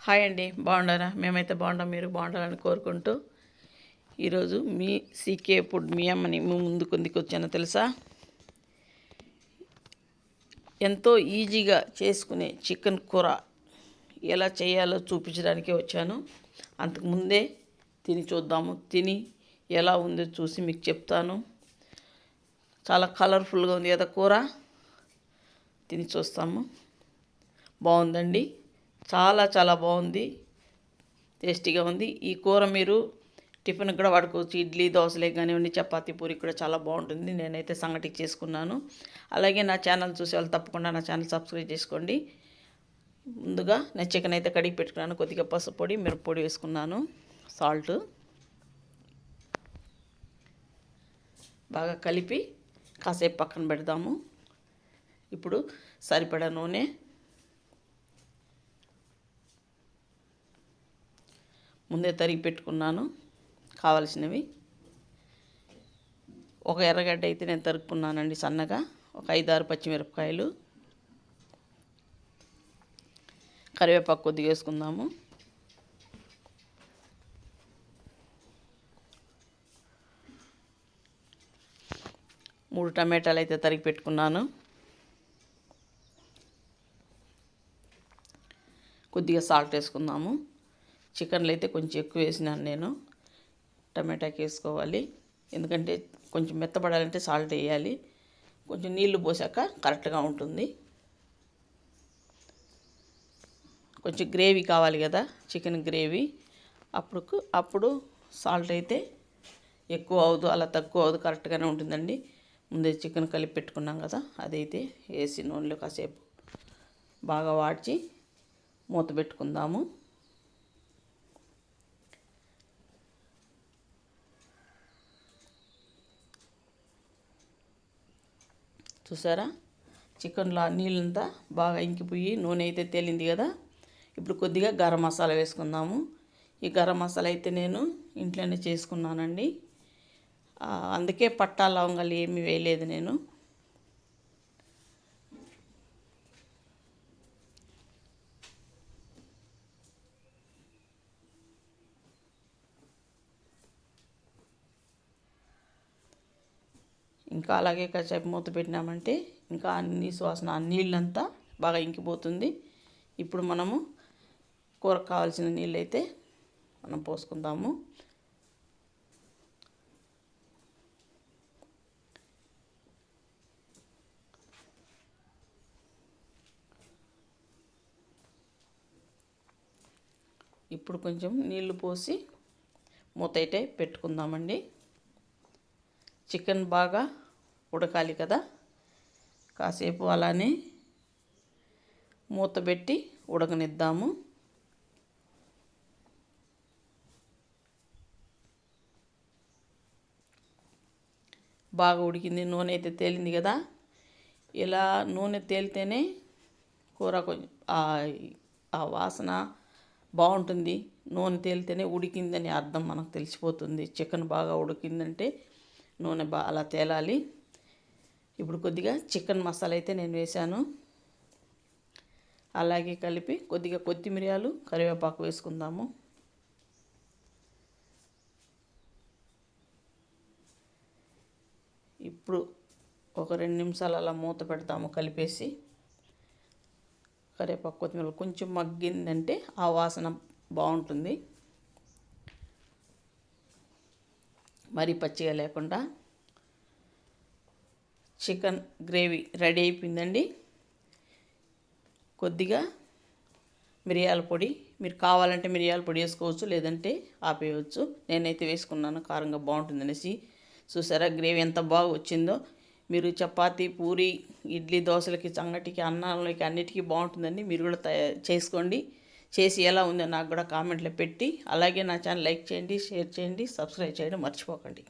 Hi అండి, బాగున్నారా? మేమైతే బాగుంటాం, మీరు బాగుండాలని కోరుకుంటూ ఈరోజు మీ సీకే ఫుడ్ మీ అమ్మని మీ ముందుకు వచ్చానో తెలుసా? ఎంతో ఈజీగా చేసుకునే చికెన్ కూర ఎలా చేయాలో చూపించడానికే వచ్చాను. అంతకుముందే తిని చూద్దాము, తిని ఎలా ఉందో చూసి మీకు చెప్తాను. చాలా కలర్ఫుల్గా ఉంది కదా కూర, తిని చూస్తాము. బాగుందండి, చాలా చాలా బాగుంది, టేస్టీగా ఉంది. ఈ కూర మీరు టిఫిన్కి కూడా వాడుకోవచ్చు. ఇడ్లీ దోశలే కానివ్వండి, చపాతీ పూరి కూడా చాలా బాగుంటుంది. నేనైతే సంగటికి చేసుకున్నాను. అలాగే నా ఛానల్ చూసే వాళ్ళు తప్పకుండా నా ఛానల్ సబ్స్క్రైబ్ చేసుకోండి. ముందుగా నేను చికెన్ అయితే కడిగి పెట్టుకున్నాను. కొద్దిగా పసుపు పొడి, మిరప్పొడి వేసుకున్నాను, సాల్ట్ బాగా కలిపి కాసేపు పక్కన పెడదాము. ఇప్పుడు సరిపడా నూనె, ముందే తరిగి పెట్టుకున్నాను కావలసినవి. ఒక ఎర్రగడ్డ అయితే నేను తరుక్కున్నానండి సన్నగా. ఒక 5-6 పచ్చిమిరపకాయలు, కరివేపాకు కొద్దిగా వేసుకుందాము. మూడు టమాటాలు అయితే తరిగి పెట్టుకున్నాను. కొద్దిగా సాల్ట్ వేసుకుందాము. చికెన్లో అయితే కొంచెం ఎక్కువ వేసినాను నేను. టమాటాకి వేసుకోవాలి, ఎందుకంటే కొంచెం మెత్తబడాలంటే సాల్ట్ వేయాలి. కొంచెం నీళ్లు పోసాక కరెక్ట్గా ఉంటుంది. కొంచెం గ్రేవీ కావాలి కదా, చికెన్ గ్రేవీ. అప్పుడు సాల్ట్ అయితే ఎక్కువ అవదు, అలా తక్కువ అవదు, కరెక్ట్గానే ఉంటుందండి. ముందే చికెన్ కలిపి పెట్టుకున్నాం కదా, అదైతే వేసి నూనెలో కాసేపు బాగా వాడ్చి మూత పెట్టుకుందాము. చూసారా, చికెన్లో నీళ్ళంతా బాగా ఇంకిపోయి నూనె అయితే తేలింది కదా. ఇప్పుడు కొద్దిగా గరం మసాలా వేసుకుందాము. ఈ గరం మసాలా అయితే నేను ఇంట్లోనే చేసుకున్నానండి, అందుకే పట్టా లవంగాలు ఏమీ వేయలేదు నేను. ఇంకా అలాగే కాసేపు మూత పెట్టినామంటే ఇంకా అన్ని సువాసన, ఆ నీళ్ళంతా బాగా ఇంకిపోతుంది. ఇప్పుడు మనము కూరకు కావాల్సిన నీళ్ళు అయితే మనం పోసుకుందాము. ఇప్పుడు కొంచెం నీళ్లు పోసి మూత అయితే పెట్టుకుందామండి. చికెన్ బాగా ఉడకాలి కదా, కాసేపు అలానే మూత పెట్టి ఉడకనిద్దాము. బాగా ఉడికింది, నూనె అయితే తేలింది కదా. ఇలా నూనె తేలితేనే కూర కొంచెం ఆ వాసన బాగుంటుంది. నూనె తేలితేనే ఉడికిందని అర్థం మనకు తెలిసిపోతుంది. చికెన్ బాగా ఉడికిందంటే నూనె అలా తేలాలి. ఇప్పుడు కొద్దిగా చికెన్ మసాలా అయితే నేను వేశాను. అలాగే కలిపి కొద్దిగా కొత్తిమీరలు, కరివేపాకు వేసుకుందాము. ఇప్పుడు ఒక 2 నిమిషాలు అలా మూత పెడతాము కలిపేసి. కరివేపాకు, కొత్తిమీర కొంచెం మగ్గిందంటే ఆ వాసన బాగుంటుంది, మరీ పచ్చిగా లేకుండా. చికెన్ గ్రేవీ రెడీ అయిపోయిందండి. కొద్దిగా మిరియాల పొడి, మీరు కావాలంటే మిరియాల పొడి వేసుకోవచ్చు, లేదంటే ఆపేయవచ్చు. నేనైతే వేసుకున్నాను, కారంగా బాగుంటుందనేసి. చూసారా గ్రేవీ ఎంత బాగా వచ్చిందో. మీరు చపాతీ, పూరి, ఇడ్లీ, దోశలకి, సంగటికి, అన్నాలకి అన్నిటికీ బాగుంటుందండి. మీరు కూడా చేసుకోండి. చేసి ఎలా ఉందో నాకు కూడా కామెంట్లో పెట్టి, అలాగే నా ఛానల్ లైక్ చేయండి, షేర్ చేయండి, సబ్స్క్రైబ్ చేయడం మర్చిపోకండి.